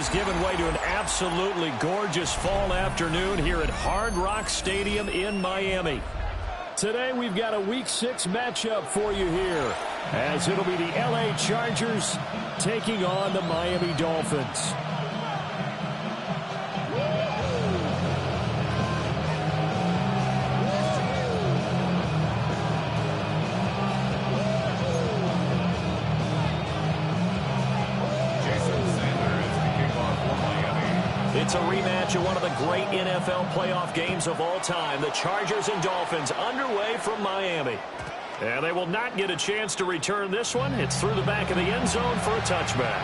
has given way to an absolutely gorgeous fall afternoon here at Hard Rock Stadium in Miami. Today we've got a Week 6 matchup for you here, as it'll be the LA Chargers taking on the Miami Dolphins. It's a rematch of one of the great NFL playoff games of all time. The Chargers and Dolphins underway from Miami. And they will not get a chance to return this one. It's through the back of the end zone for a touchback.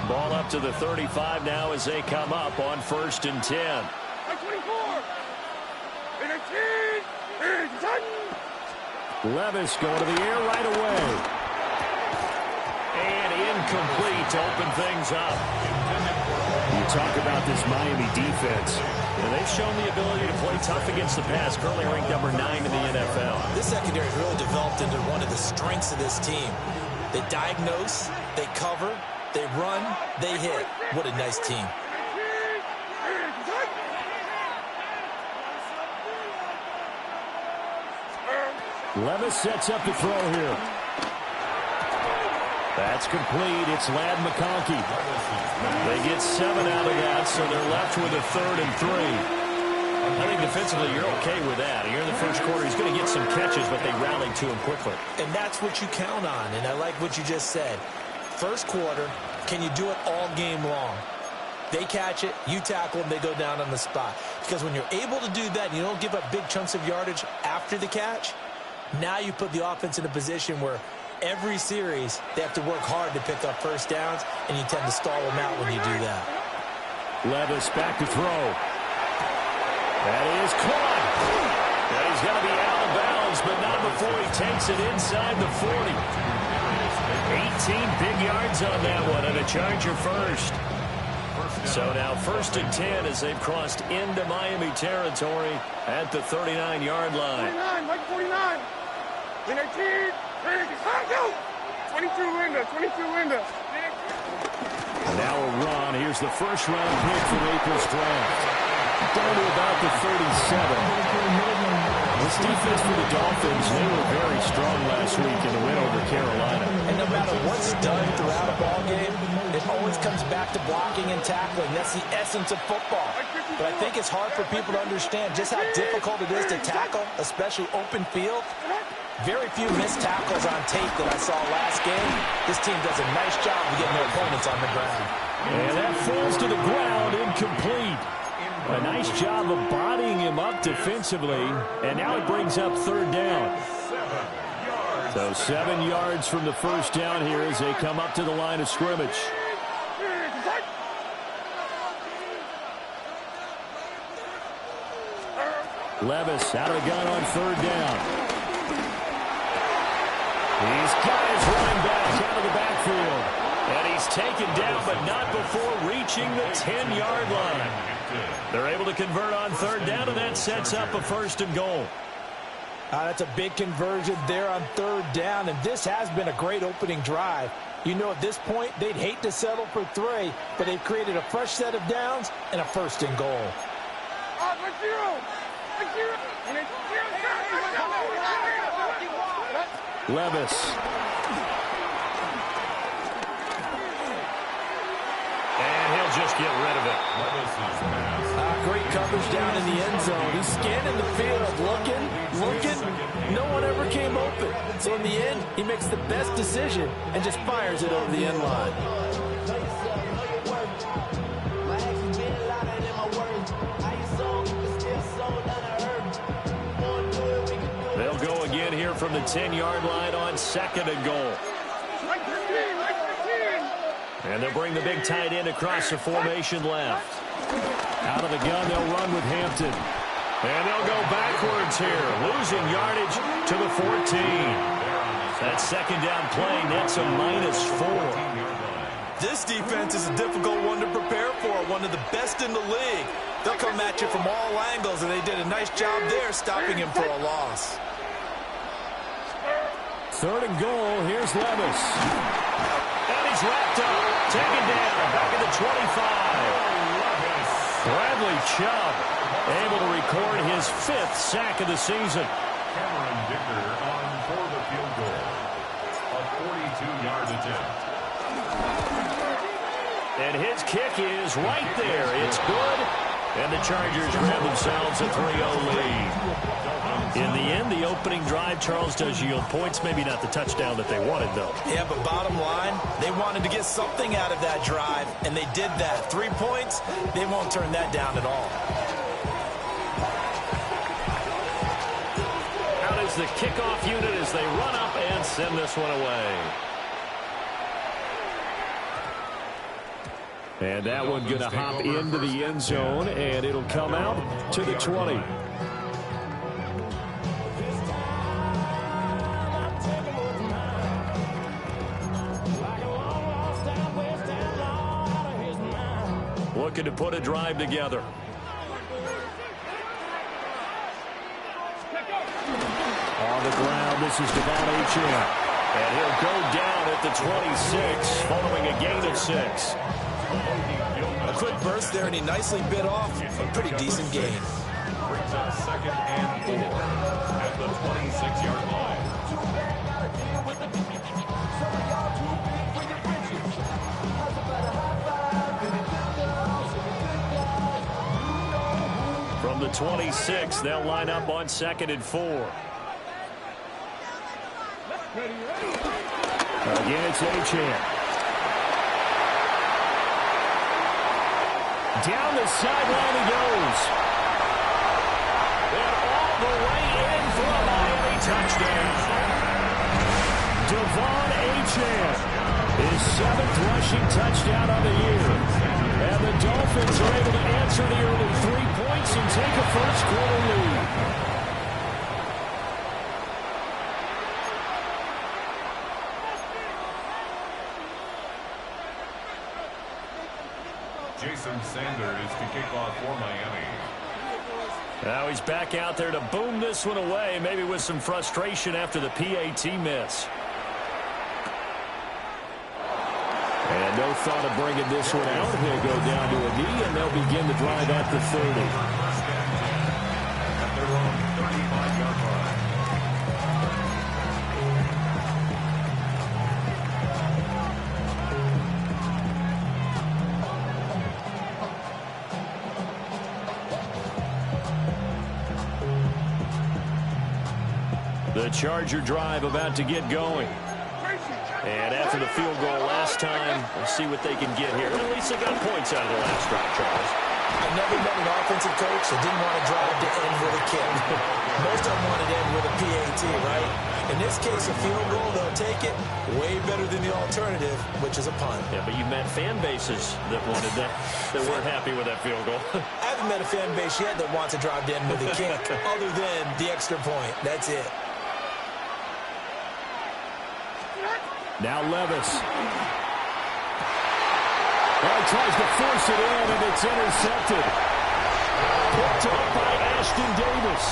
Ball up to the 35 now as they come up on 1st and 10. Levis going to the air right away. And incomplete to open things up. You talk about this Miami defense. And they've shown the ability to play tough against the pass, currently ranked number 9 in the NFL. This secondary has really developed into one of the strengths of this team. They diagnose, they cover, they run, they hit. What a nice team. Levis sets up to throw here. That's complete. It's Ladd McConkey. They get 7 out of that, so they're left with a 3rd and 3. I think defensively you're okay with that. Here in the first quarter, he's going to get some catches, but they rallied to him quickly. And that's what you count on, and I like what you just said. First quarter, can you do it all game long? They catch it, you tackle them, they go down on the spot. Because when you're able to do that, and you don't give up big chunks of yardage after the catch, now you put the offense in a position where every series they have to work hard to pick up first downs, and you tend to stall them out when you do that. Levis back to throw. That is caught. And he's going to be out of bounds, but not before he takes it inside the 40. 18 big yards on that one, and a Charger first. So now 1st and 10 as they've crossed into Miami territory at the 39-yard line. 49. 22 Linda. Now a run. Here's the first-round pick from April's draft. Down to about the 37. This defense for the Dolphins, they were very strong last week in the win over Carolina. And no matter what's done throughout a ball game, it always comes back to blocking and tackling. That's the essence of football. But I think it's hard for people to understand just how difficult it is to tackle, especially open field. Very few missed tackles on tape that I saw last game. This team does a nice job of getting their opponents on the ground. And that falls to the ground, incomplete. A nice job of bodying him up defensively, and now it brings up 3rd down. So 7 yards from the first down here as they come up to the line of scrimmage. Levis out of the gun on 3rd down. These guys running back out of the backfield. And he's taken down, but not before reaching the 10-yard line. They're able to convert on 3rd down, and that sets up a 1st and goal. That's a big conversion there on 3rd down, and this has been a great opening drive. You know, at this point, they'd hate to settle for 3, but they've created a fresh set of downs and a 1st and goal. Levis. And he'll just get rid of it. Great coverage down in the end zone. He's scanning the field, looking. No one ever came open. So in the end, he makes the best decision and just fires it over the end line. They'll go again here from the 10-yard line on 2nd and goal. And they'll bring the big tight end across the formation left. Out of the gun, they'll run with Hampton. And they'll go backwards here, losing yardage to the 14. That 2nd down play nets a -4. This defense is a difficult one to prepare for, one of the best in the league. They'll come at you from all angles, and they did a nice job there stopping him for a loss. 3rd and goal. Here's Levis. And he's wrapped up. Taken down. Back at the 25. Bradley Chubb able to record his 5th sack of the season. Cameron Dicker on for the field goal. A 42-yard attempt. And his kick is right there. It's good. And the Chargers grab themselves a 3-0 lead. In the end, the opening drive, Charles, does yield points. Maybe not the touchdown that they wanted, though. Yeah, but bottom line, they wanted to get something out of that drive, and they did that. 3 points, they won't turn that down at all. Out is the kickoff unit as they run up and send this one away. And that one going to hop into the end zone, and it'll come out to the 20. Looking to put a drive together. On the ground, this is Devon Achane. And he'll go down at the 26, following a gain of 6. A quick burst there, and he nicely bit off a pretty decent gain. Brings up 2nd and 4 at the 26-yard line. From the 26, they'll line up on 2nd and 4. Again, it's Achane. Down the sideline he goes. And all the way in for a Miami touchdown. Devon Achane, his 7th rushing touchdown of the year. And the Dolphins are able to answer the early 3 points and take a first-quarter lead. Jason Sanders to kick off for Miami. Now he's back out there to boom this one away, maybe with some frustration after the PAT miss. And no thought of bringing this one out. He'll go down to a knee, and they'll begin the drive at the 30. At their own 35-yard line. The Charger drive about to get going. And after the field goal last time, we'll see what they can get here. At least they got points out of the last drive, Charles. I've never met an offensive coach that didn't want to drive to end with a kick. Most of them want to end with a PAT, right? In this case, a field goal, they'll take it. Way better than the alternative, which is a punt. Yeah, but you've met fan bases that wanted that weren't happy with that field goal. I haven't met a fan base yet that wants to drive to end with a kick, other than the extra point. That's it. Now Levis. Well, he tries to force it in, and it's intercepted. Picked up by Ashton Davis.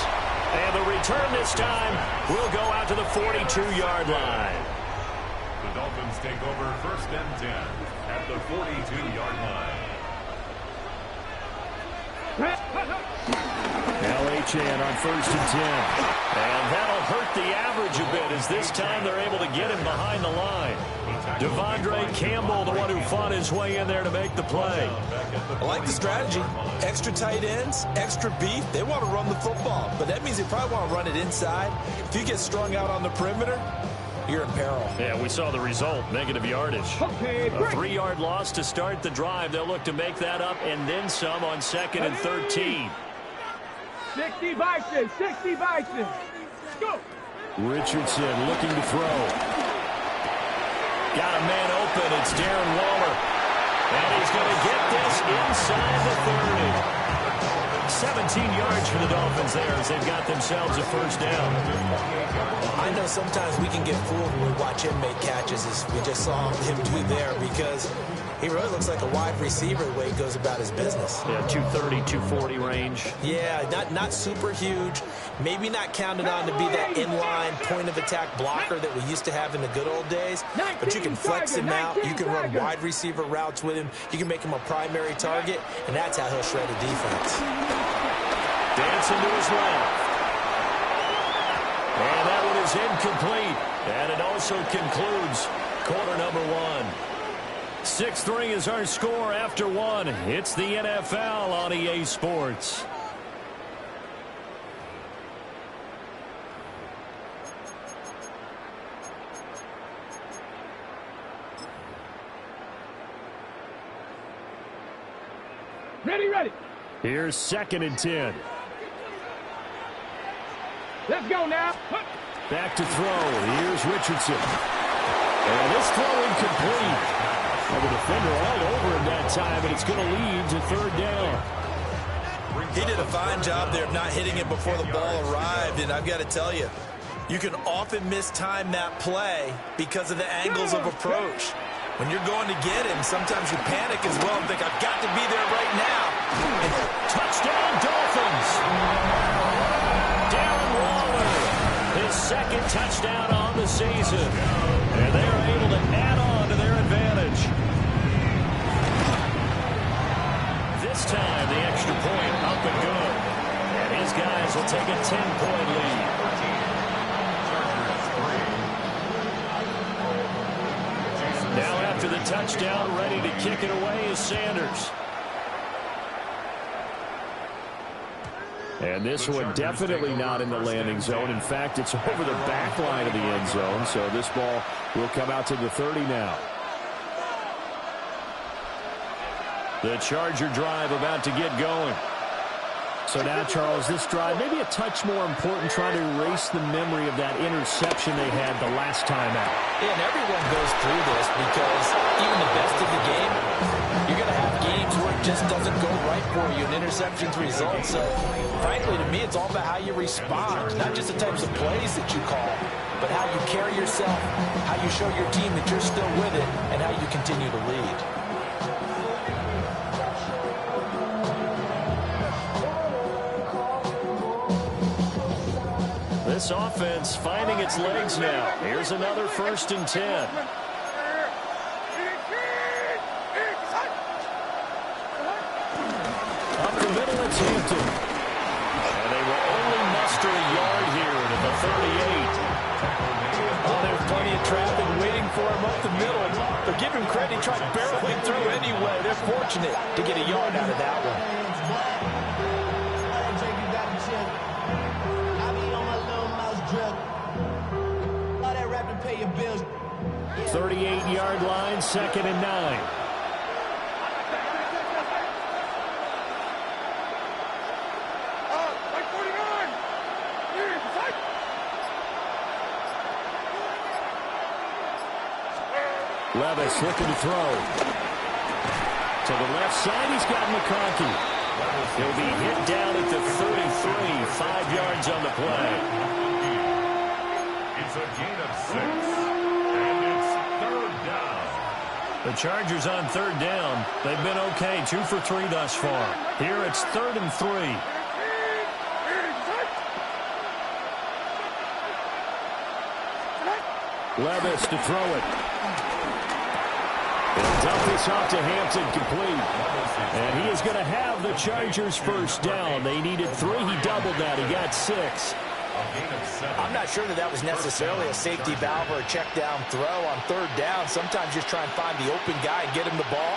And the return this time will go out to the 42-yard line. The Dolphins take over 1st and 10 at the 42-yard line. Now Achane on 1st and 10. And that'll hurt the average a bit as this time they're able to get him behind the line. Devondre Campbell, the one who fought his way in there to make the play. I like the strategy. Extra tight ends, extra beef. They want to run the football, but that means they probably want to run it inside. If you get strung out on the perimeter, you're in peril. Yeah, we saw the result, negative yardage. A 3-yard loss to start the drive. They'll look to make that up and then some on 2nd and 13. 60 Vikings, 60 Vikings. Go. Richardson looking to throw. Got a man open. It's Darren Waller. And he's going to get this inside the 30. 7 17 yards for the Dolphins there as they've got themselves a first down. I know sometimes we can get fooled when we watch him make catches, as we just saw him do there, because he really looks like a wide receiver the way he goes about his business. Yeah, 230, 240 range. Yeah, not super huge. Maybe not counted on to be that inline point-of-attack blocker that we used to have in the good old days. But you can flex him out. You can run wide receiver routes with him. You can make him a primary target, and that's how he'll shred a defense. Dancing to his left. And that one is incomplete. And it also concludes quarter number one. 6-3 is our score after one. It's the NFL on EA Sports. Ready. Here's 2nd and 10. Let's go now. Back to throw. Here's Richardson. And this throw incomplete. Well, the defender all over him that time, and it's going to lead to 3rd down. He did a fine job there of not hitting it before the ball arrived, and I've got to tell you, you can often mistime that play because of the angles of approach. When you're going to get him, sometimes you panic as well and think, I've got to be there right now. And touchdown, Dolphins! Darren Waller, his 2nd touchdown on the season. And they are able to add on to their advantage. This time, the extra point up and good. And his guys will take a 10-point lead. Now after the touchdown, ready to kick it away is Sanders. And this one definitely not in the landing zone. In fact, it's over the back line of the end zone. So this ball will come out to the 30 now. The Charger drive about to get going. So now, Charles, this drive maybe a touch more important, trying to erase the memory of that interception they had the last time out. Yeah, and everyone goes through this because even the best of the game, you're going to have games where it just doesn't go right for you, and interceptions result. So, frankly, to me, it's all about how you respond, not just the types of plays that you call, but how you carry yourself, how you show your team that you're still with it, and how you continue to lead. This offense finding its legs now. Here's another 1st and 10. Up the middle, it's Hampton. And they will only muster a yard here at the 38. Oh, there's plenty of traffic waiting for him up the middle. But give him credit, he tried barreling through anyway. They're fortunate to get a yard out of that one. 38-yard line, 2nd and 9. Levis looking to throw. To the left side, he's got McConkey. He'll be hit down at the 33, 5 yards on the play. It's a gain of 6. And it's 3rd down. The Chargers on 3rd down. They've been okay, 2 for 3 thus far. Here it's 3rd and 3. Levis to throw it. He'll dump this off to Hampton, complete. And he is going to have the Chargers' 1st down. They needed 3. He doubled that. He got 6. I'm not sure that was necessarily a safety valve or a check down throw on 3rd down. Sometimes just try and find the open guy and get him the ball.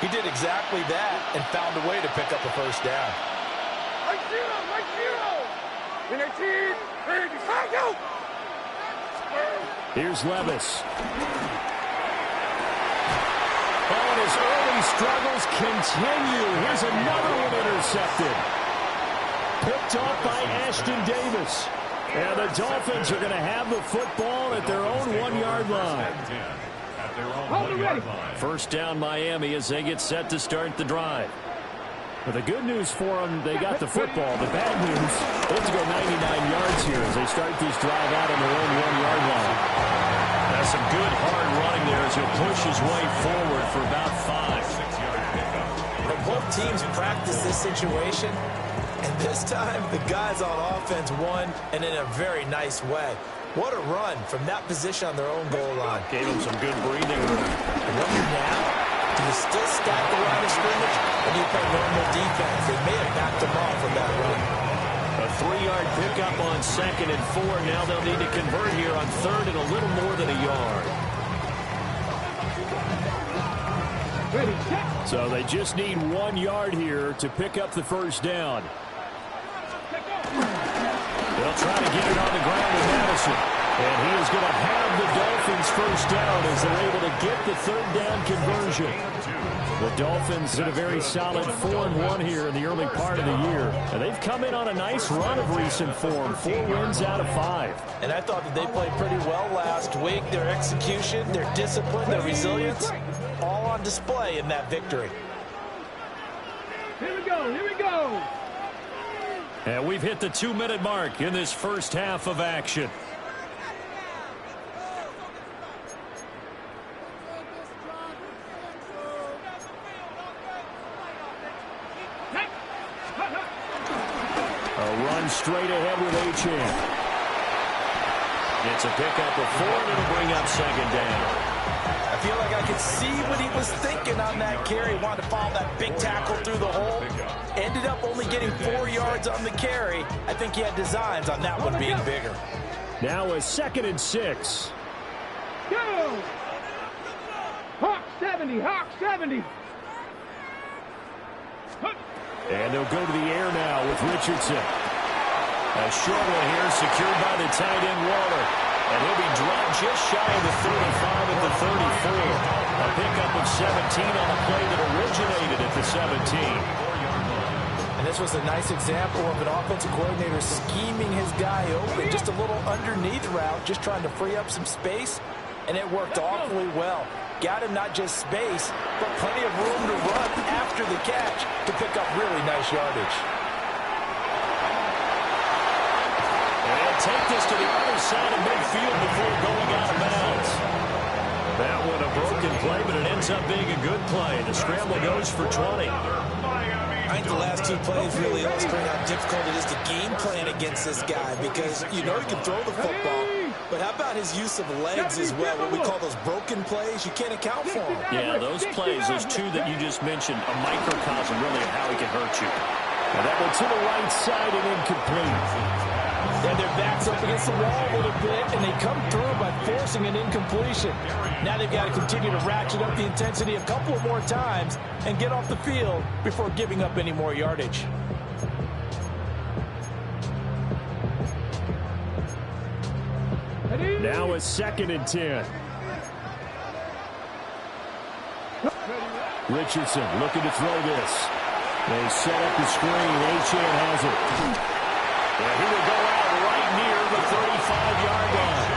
He did exactly that and found a way to pick up a 1st down. Here's Levis. Oh, and his early struggles continue. Here's another one intercepted. Picked off by Ashton Davis. And the Dolphins are going to have the football at their own 1-yard line. 1-yard line. 1st down Miami as they get set to start the drive. Well, the good news for them, they got the football. The bad news, they have to go 99 yards here as they start this drive out on their own 1-yard line. That's some good hard running there as he'll push his way forward for about 5. But both teams practice this situation, and this time the guys on offense won, and in a very nice way. What a run from that position on their own goal line. Gave them some good breathing room. I wonder now, do you still stack the line of scrimmage, or do you play normal defense? They may have backed them off with that run. A 3-yard pickup on 2nd and 4. Now they'll need to convert here on 3rd and a little more than a yard. So they just need 1 yard here to pick up the first down. They'll try to get it on the ground with Madison. And he is going to have the Dolphins first down as they're able to get the 3rd down conversion. The Dolphins in a very solid 4-1 here in the early part of the year. And they've come in on a nice run of recent form. 4 wins out of 5. And I thought that they played pretty well last week. Their execution, their discipline, their resilience, all on display in that victory. Here we go, here we go. And we've hit the 2-minute mark in this first half of action. A run straight ahead with Achane. It's a pickup of 4, and it'll bring up 2nd down. I feel like I could see what he was thinking on that carry. Wanted to follow that big tackle through the hole. Ended up only getting 4 yards on the carry. I think he had designs on that one being bigger. Now a 2nd and 6. Go! Hawk 70, Hawk 70. And they'll go to the air now with Richardson. A short one here secured by the tight end Waller. And he'll be dropped just shy of the 35 at the 34. A pickup of 17 on a play that originated at the 17. And this was a nice example of an offensive coordinator scheming his guy open. Just a little underneath route, just trying to free up some space. And it worked awfully well. Got him not just space, but plenty of room to run after the catch to pick up really nice yardage. Take this to the other side of midfield before going out of bounds. That one a broken play, but it ends up being a good play. The scramble goes for 20. I think the last 2 plays really illustrate how difficult it is to game plan against this guy because you know he can throw the football, but how about his use of legs as well, what we call those broken plays? You can't account for them. Yeah, those plays, those 2 that you just mentioned, a microcosm really of how he can hurt you. And that one to the right side and incomplete. And their backs up against the wall a little bit, and they come through by forcing an incompletion. Now they've got to continue to ratchet up the intensity a couple of more times and get off the field before giving up any more yardage. Now a 2nd and 10. Richardson looking to throw this. They set up the screen. Achane has it. And he will go out right near the 35-yard line.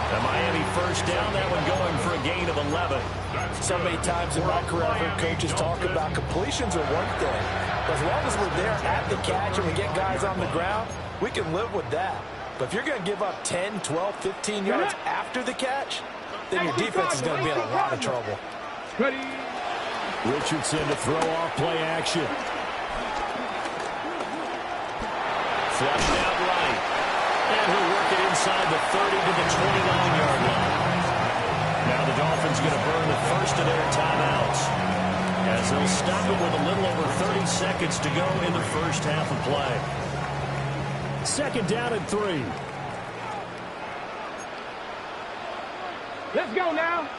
The Miami first down, that one going for a gain of 11. So many times in my career, I've heard coaches talk about completions are one thing. But as long as we're there at the catch and we get guys on the ground, we can live with that. But if you're going to give up 10, 12, 15 yards after the catch, then your defense is going to be in a lot of trouble. Richardson to throw off play action. Flushed out right. And he'll work it inside the 30 to the 29-yard line. Now the Dolphins going to burn the first of their timeouts as they'll stop it with a little over 30 seconds to go in the first half of play. 2nd down and 3. Let's go now.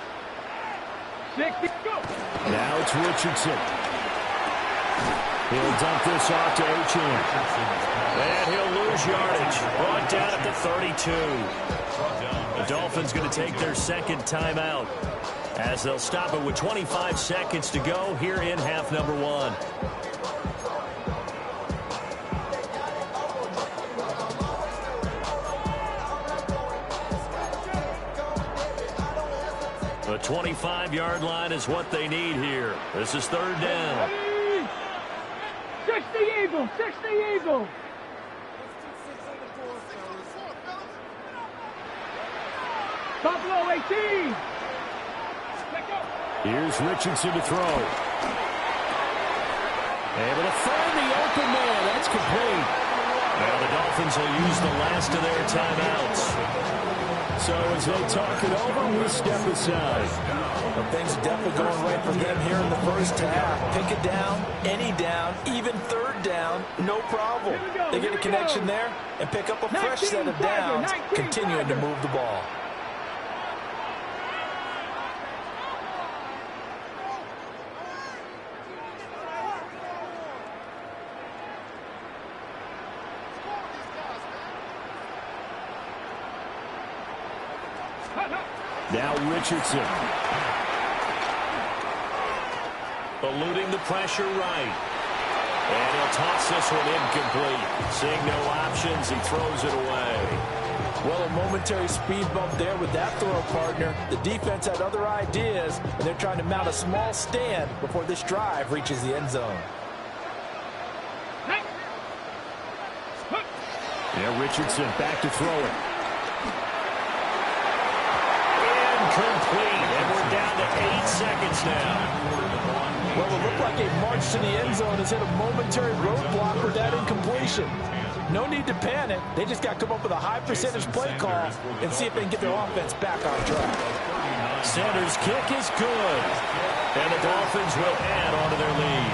60, go. Now it's Richardson. He'll dump this off to Achane. And he'll lose yardage. Brought down at the 32. The Dolphins going to take their 2nd timeout as they'll stop it with 25 seconds to go here in half number 1. The 25-yard line is what they need here. This is 3rd down. 60 Eagle, 60 Eagle. Buffalo 18. Here's Richardson to throw. Able to find the open man. That's complete. Now the Dolphins will use the last of their timeouts. So as they talk it over, we step aside. Well, things are definitely going right for them here in the first half. Pick it down, any down, even third down, no problem. They get a connection there and pick up a fresh set of downs, continuing to move the ball. Now Richardson. Eluding the pressure right. And he'll toss this one incomplete. Seeing no options, he throws it away. Well, a momentary speed bump there with that throw partner. The defense had other ideas, and they're trying to mount a small stand before this drive reaches the end zone. Yeah, Richardson back to throw it. Complete, and we're down to 8 seconds now. Well, it looked like a march to the end zone has hit a momentary roadblock with that incompletion. No need to panic. They just got to come up with a high percentage play call and see if they can get their offense back on track. Sanders' kick is good, and the Dolphins will add on to their lead.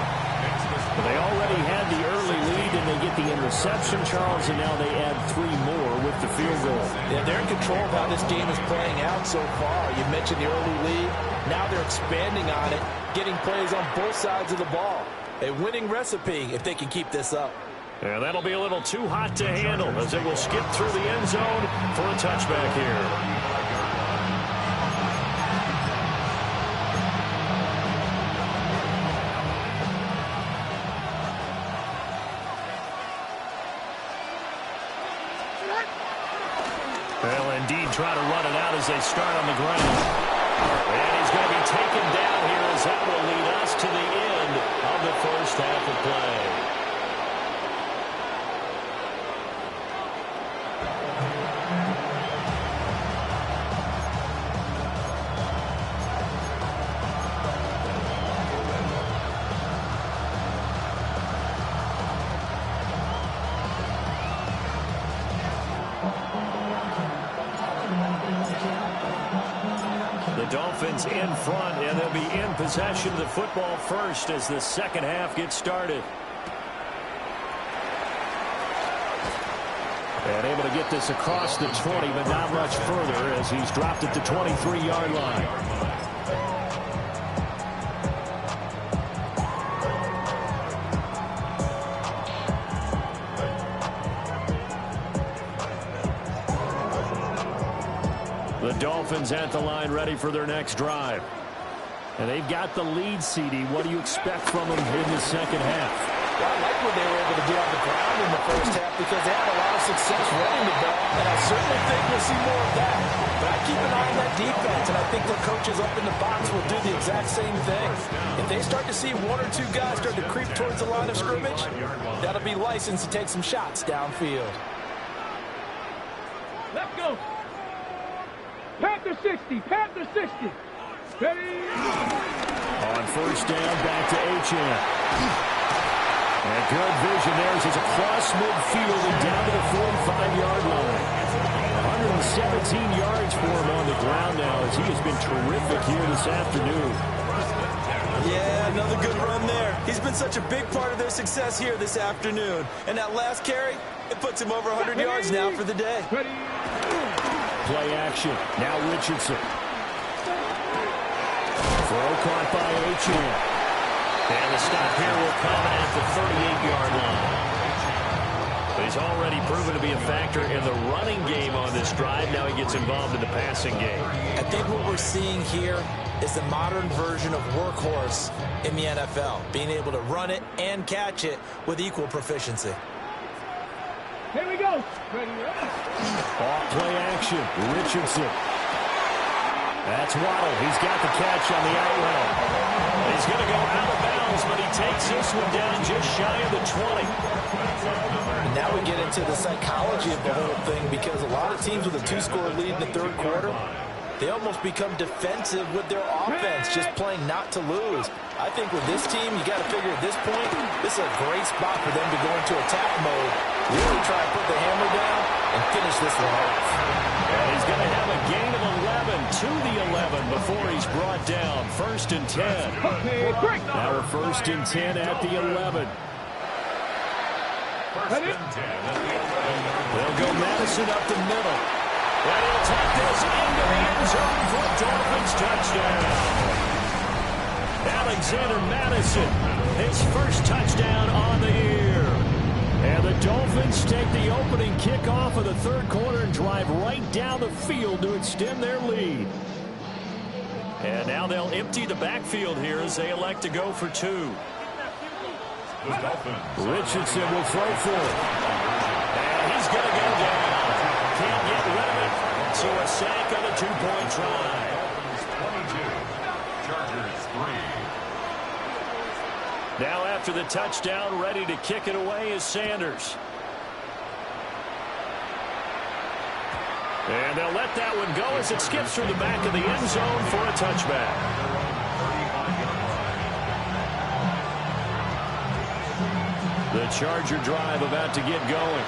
They already had the early lead, and they get the interception, Charles, and now they add 3 more with the field goal. Yeah, they're in control of how this game is playing out so far. You mentioned the early lead. Now they're expanding on it, getting plays on both sides of the ball. A winning recipe if they can keep this up. And that'll be a little too hot to handle as it will skip through the end zone for a touchback here. Well, indeed, try to run it out as they start on the ground. And he's going to be taken down here as that will lead us to the end of the first half of play. Dolphins in front, and they'll be in possession of the football first as the second half gets started. And able to get this across the 20, but not much further as he's dropped at the 23-yard line. The Dolphins at the line ready for their next drive. And they've got the lead, CD. What do you expect from them in the second half? Well, I like what they were able to do on the ground in the first half because they had a lot of success running the ball, and I certainly think we'll see more of that. But I keep an eye on that defense, and I think their coaches up in the box will do the exact same thing. If they start to see 1 or 2 guys start to creep towards the line of scrimmage, that'll be license to take some shots downfield. Let's go. Panther 60, Panther 60. Ready? On first down, back to H.M. And good vision there as it's across midfield and down to the 45-yard line. 117 yards for him on the ground now as he has been terrific here this afternoon. Yeah, another good run there. He's been such a big part of their success here this afternoon. And that last carry, it puts him over 100 yards now for the day. Ready? Play action. Now Richardson. Throw caught by H.M. And the stop here will come at the 38-yard line. He's already proven to be a factor in the running game on this drive. Now he gets involved in the passing game. I think what we're seeing here is the modern version of workhorse in the NFL, being able to run it and catch it with equal proficiency. Here we go. Ready? Off play action. Richardson. That's Waddle. He's got the catch on the out route. He's going to go out of bounds falls, but he takes this one down just shy of the 20. And now we get into the psychology of the whole thing, because a lot of teams with a 2-score lead in the third quarter, they almost become defensive with their offense, just playing not to lose. I think with this team, you got to figure at this point, this is a great spot for them to go into attack mode, really try to put the hammer down and finish this one off. And he's going to have a gain of 11 to the 11 before he's brought down. 1st and 10. Now we're 1st and 10 at the 11. They'll go Madison up the middle. And he'll take this into the end zone for a Dolphins touchdown. Alexander Madison, his first touchdown on the year. And the Dolphins take the opening kickoff of the third quarter and drive right down the field to extend their lead. And now they'll empty the backfield here as they elect to go for 2. Richardson will throw for it. And he's going to go down. Can't get rid of it. So a sack on a 2-point try. 22. Chargers 3. Now after the touchdown, ready to kick it away is Sanders. And they'll let that one go as it skips through the back of the end zone for a touchback. The Charger drive about to get going.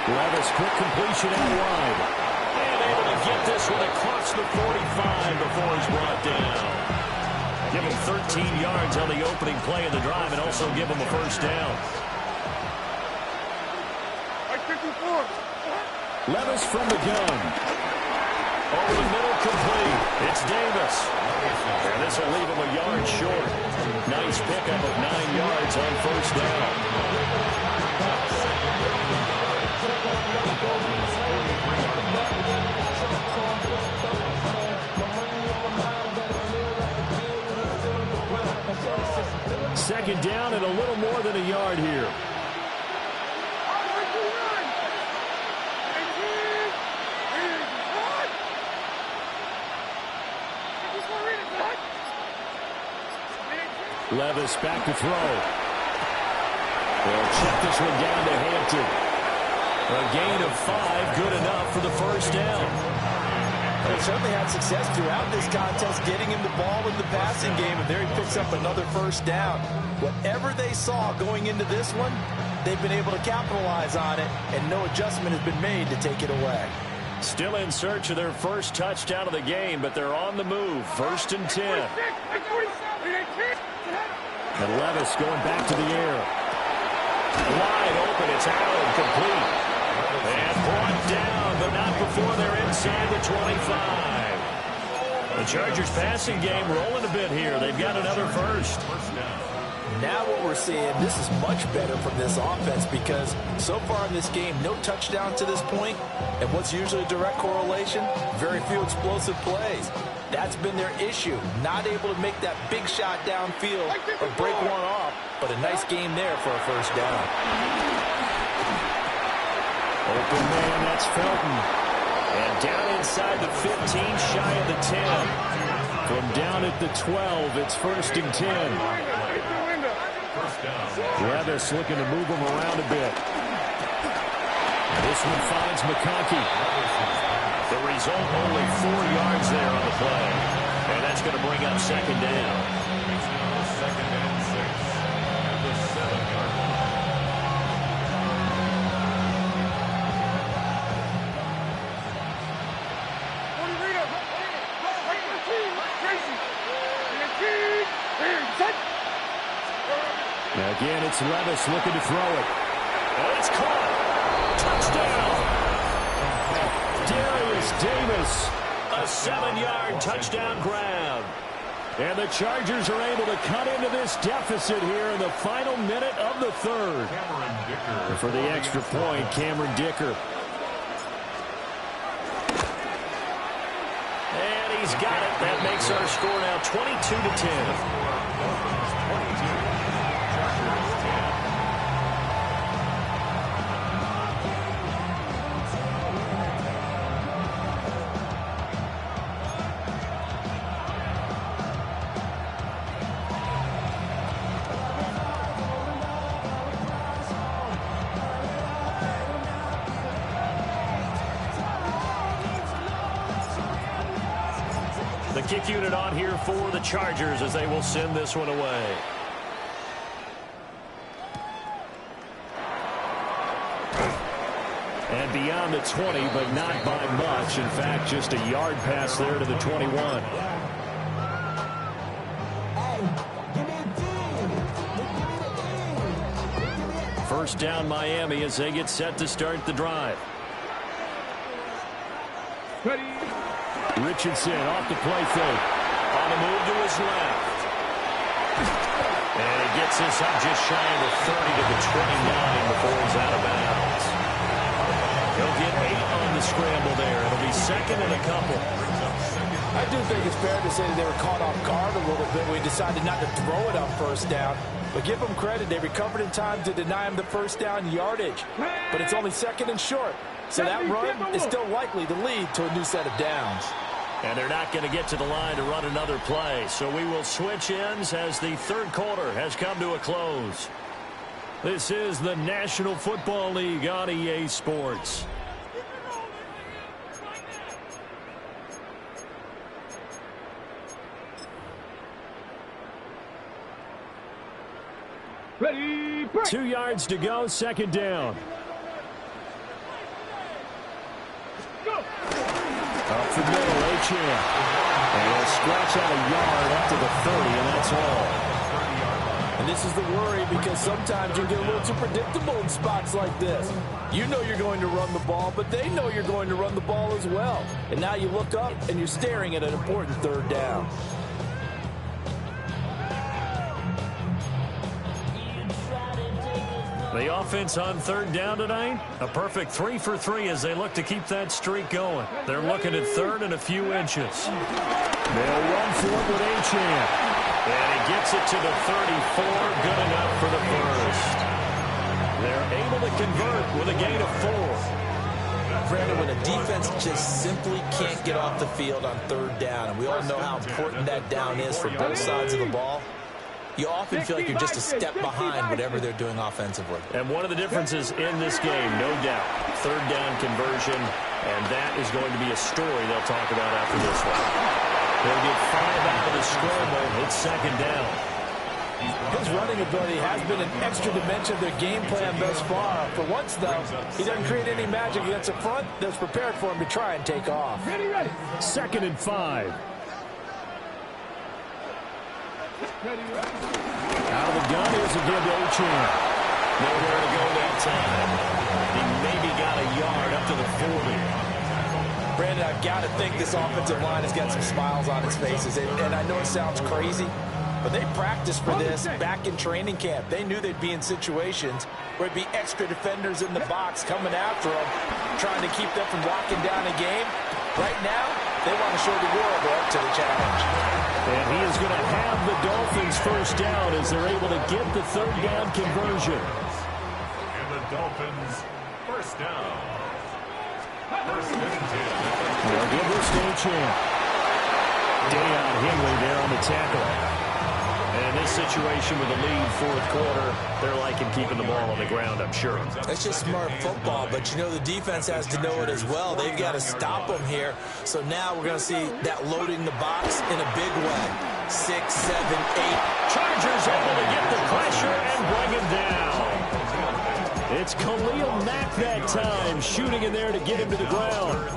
Levis, quick completion out wide. And able to get this one across the 45 before he's brought down. Give him 13 yards on the opening play of the drive and also give him a first down. Levis from the gun. Over the middle, complete. It's Davis. And this will leave him a yard short. Nice pickup of 9 yards on first down. Second down and a little more than a yard here. Levis back to throw. They'll check this one down to Hampton. A gain of 5, good enough for the first down. They certainly had success throughout this contest getting him the ball in the passing game, and there he picks up another first down. Whatever they saw going into this one, they've been able to capitalize on it, and no adjustment has been made to take it away. Still in search of their first touchdown of the game, but they're on the move. 1st and 10. And Levis going back to the air. Wide open, it's Allen, complete. And brought down, but not before they're inside the 25. The Chargers passing game rolling a bit here. They've got another first. Now what we're seeing, this is much better from this offense, because so far in this game, no touchdown to this point, and what's usually a direct correlation? Very few explosive plays. That's been their issue, not able to make that big shot downfield or break one off, but a nice game there for a first down. Open man, that's Felton. And down inside the 15, shy of the 10. From down at the 12, it's 1st and 10. Levis looking to move him around a bit. This one finds McConkey. The result, only 4 yards there on the play. And that's going to bring up second down. Second and 6 at the 7-yard line. Now again, it's Levis looking to throw it. And it's caught. Touchdown. Darius Davis. A 7-yard touchdown grab. And the Chargers are able to cut into this deficit here in the final minute of the third. And for the extra point, Cameron Dicker. And he's got it. That makes our score now 22-10. The kick unit on here for the Chargers as they will send this one away. And beyond the 20, but not by much. In fact, just a yard pass there to the 21. First down Miami as they get set to start the drive. Ready. Richardson off the play fake. On the move to his left. And he gets this up just shy of the 30 to the 29 before he's out of bounds. He'll get 8 on the scramble there. It'll be second and a couple. I do think it's fair to say that they were caught off guard a little bit. We decided not to throw it on first down. But give them credit. They recovered in time to deny him the first down yardage. But it's only second and short. So that run is still likely to lead to a new set of downs. And they're not going to get to the line to run another play. So we will switch ends as the third quarter has come to a close. This is the National Football League on EA Sports. Ready. Break. 2 yards to go, second down. Go. Up the middle, A-Chan. And he'll scratch out a yard up to the 30, and that's all. And this is the worry because sometimes you get a little too predictable in spots like this. You know you're going to run the ball, but they know you're going to run the ball as well. And now you look up and you're staring at an important third down. The offense on third down tonight, a perfect 3 for 3 as they look to keep that streak going. They're looking at third and a few inches. They'll run for it with A-Chan. And he gets it to the 34, good enough for the first. They're able to convert with a gain of 4. Brandon, when a defense just simply can't get off the field on third down, and we all know how important that down is for both sides of the ball, you often feel like you're just a step behind whatever they're doing offensively. And one of the differences in this game, no doubt, third down conversion, and that is going to be a story they'll talk about after this one. They'll get 5 out of the scramble. It's second down. His running ability has been an extra dimension of their game plan thus far. For once, though, he doesn't create any magic against the front that's prepared for him to try and take off. Ready, ready. Second and 5. Ready, ready. Out of the gun, here's a give to A-Chan. Nowhere to go that time. He maybe got a yard up to the 40. Brandon, I've got to think this offensive line has got some smiles on its faces. And I know it sounds crazy, but they practiced for this back in training camp. They knew they'd be in situations where there'd be extra defenders in the box coming after them, trying to keep them from locking down a game. Right now, they want to show the world they're up to the challenge. And he is going to have the Dolphins first down as they're able to get the third down conversion. And the Dolphins first down. First and 10. They'll give this to A-Chan. Deion Henry there on the tackle. And in this situation with the lead fourth quarter, they're liking keeping the ball on the ground, I'm sure. It's just smart football, but you know the defense has to know it as well. They've got to stop them here. So now we're going to see that loading the box in a big way. 6, 7, 8. Chargers able to get the pressure and bring him down. It's Khalil Mack that time, shooting in there to get him to the ground.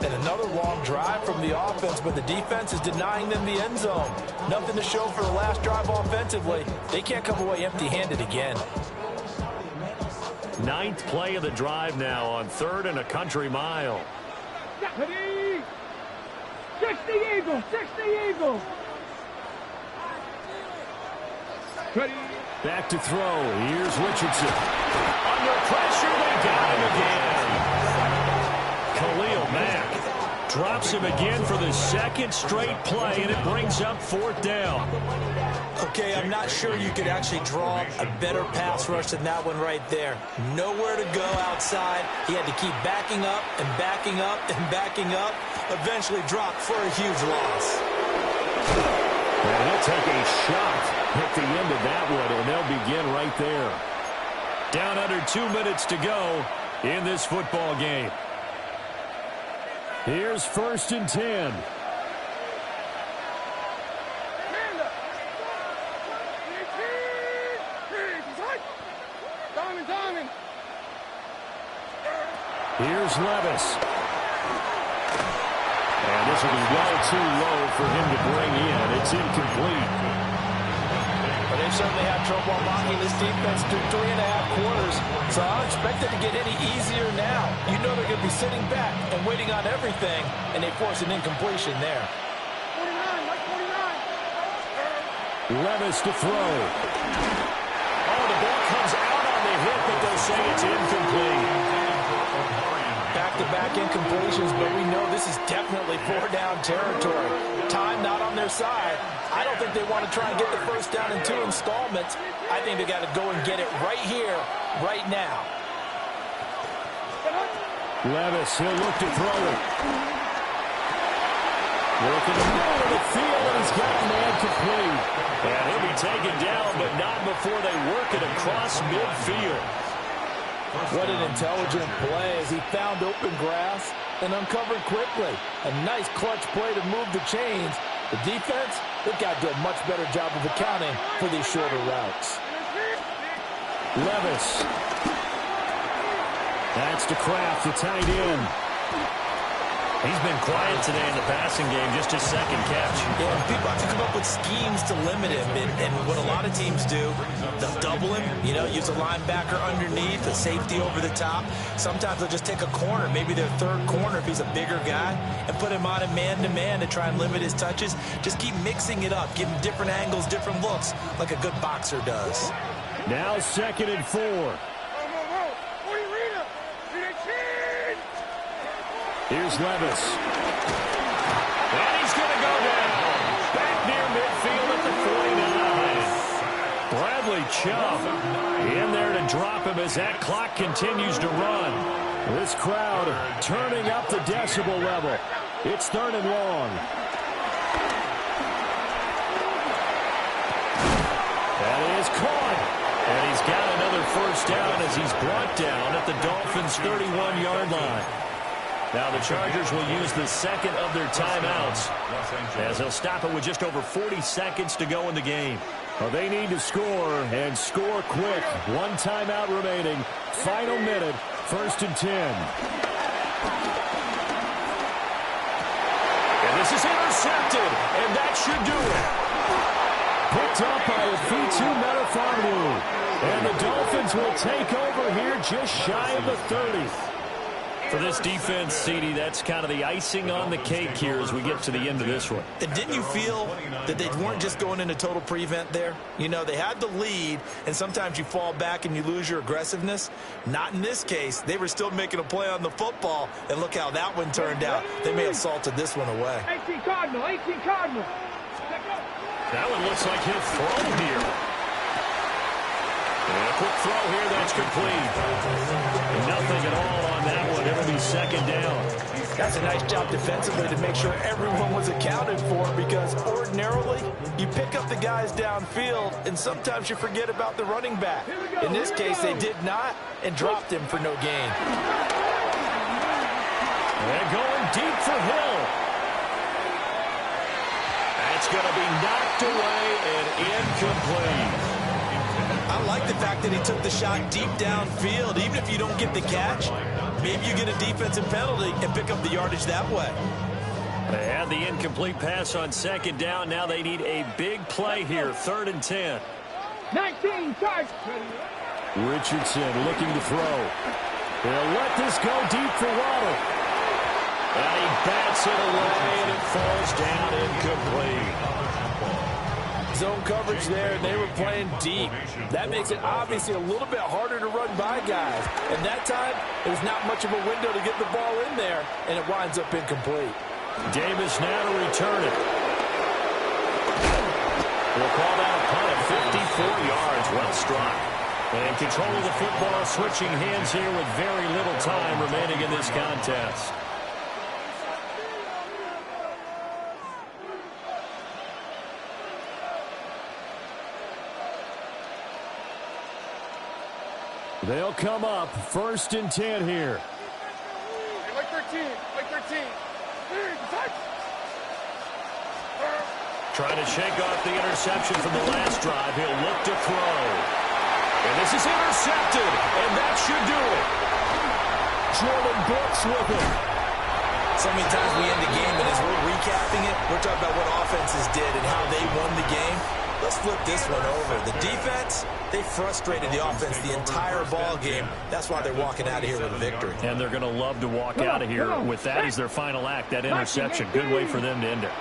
And another long drive from the offense, but the defense is denying them the end zone. Nothing to show for the last drive offensively. They can't come away empty-handed again. 9th play of the drive now on third and a country mile. Ready. 60 Eagles. 60 Eagles. Ready. Back to throw. Here's Richardson. Under pressure, they got him again. Khalil Mack drops him again for the second straight play, and it brings up fourth down. Okay, I'm not sure you could actually draw a better pass rush than that one right there. Nowhere to go outside. He had to keep backing up and backing up and backing up. Eventually dropped for a huge loss. And he'll take a shot at the end of that one, and they'll begin right there. Down under 2 minutes to go in this football game. Here's first and 10. Here's Levis. And this will be well too low for him to bring in. It's incomplete. Well, they've certainly had trouble unlocking this defense through 3.5 quarters, so I don't expect it to get any easier now. You know they're going to be sitting back and waiting on everything, and they force an incompletion there. 49. Levis to throw. Oh, the ball comes out on the hit, but they'll say it's incomplete. Back-to-back incompletions, but we know this is definitely 4-down territory. Time not on their side. I don't think they want to try and get the first down in 2 installments. I think they got to go and get it right here, right now. Levis, he'll look to throw it. Working the middle of the field, and he's got man complete. And he'll be taken down, but not before they work it across midfield. What an intelligent play as he found open grass and uncovered quickly. A nice clutch play to move the chains. The defense, they've got to do a much better job of accounting for these shorter routes. Levis. That's to Kraft, the tight end. He's been quiet today in the passing game, just his second catch. Yeah, people have to come up with schemes to limit him, and what a lot of teams do, they'll double him, use a linebacker underneath, a safety over the top. Sometimes they'll just take a corner, maybe their third corner if he's a bigger guy, and put him on a man-to-man to try and limit his touches. Just keep mixing it up, give him different angles, different looks, like a good boxer does. Now 2nd and 4. Here's Levis. And he's going to go down. Back near midfield at the 49. Bradley Chubb in there to drop him as that clock continues to run. This crowd turning up the decibel level. It's 3rd and long. That is caught. And he's got another first down as he's brought down at the Dolphins' 31-yard line. Now the Chargers will use the second of their timeouts as they'll stop it with just over 40 seconds to go in the game. Well, they need to score and score quick. 1 timeout remaining. Final minute, 1st and 10. And this is intercepted, and that should do it. Picked up by Afitu Melifonwu. And the Dolphins will take over here just shy of the 30. For this defense, CD, that's kind of the icing on the cake here as we get to the end of this one. And didn't you feel that they weren't just going into total prevent there? They had the lead, and sometimes you fall back and you lose your aggressiveness. Not in this case. They were still making a play on the football, and look how that one turned out. They may have salted this one away. 18 Cardinal. That one looks like he'll throw here. And a quick throw here, that's complete. Nothing at all on that one. It'll be 2nd down. That's a nice job defensively to make sure everyone was accounted for, because ordinarily you pick up the guys downfield and sometimes you forget about the running back. In this case, they did not and dropped him for no gain. And going deep for Hill. That's going to be knocked away and incomplete. I like the fact that he took the shot deep downfield. Even if you don't get the catch, maybe you get a defensive penalty and pick up the yardage that way. They had the incomplete pass on 2nd down. Now they need a big play here, 3rd and 10. 19, charge. Richardson looking to throw. They'll let this go deep for Waddle. And he bats it away, and it falls down incomplete. Zone coverage there, and they were playing deep. That makes it obviously a little bit harder to run by guys. And that time, there's not much of a window to get the ball in there, and it winds up incomplete. Davis now to return it. We'll call that a punt of 54 yards. Well struck. And control of the football, switching hands here with very little time remaining in this contest. They'll come up 1st and 10 here. Like 13. Trying to shake off the interception from the last drive. He'll look to throw. And this is intercepted, and that should do it. Jordan Brooks with it. So many times we end the game, and as we're recapping it, we're talking about what offenses did and how they won the game. Let's flip this one over. The defense, they frustrated the offense the entire ball game. That's why they're walking out of here with a victory. And they're going to love to walk out of here with that as their final act, that interception. Good way for them to end it.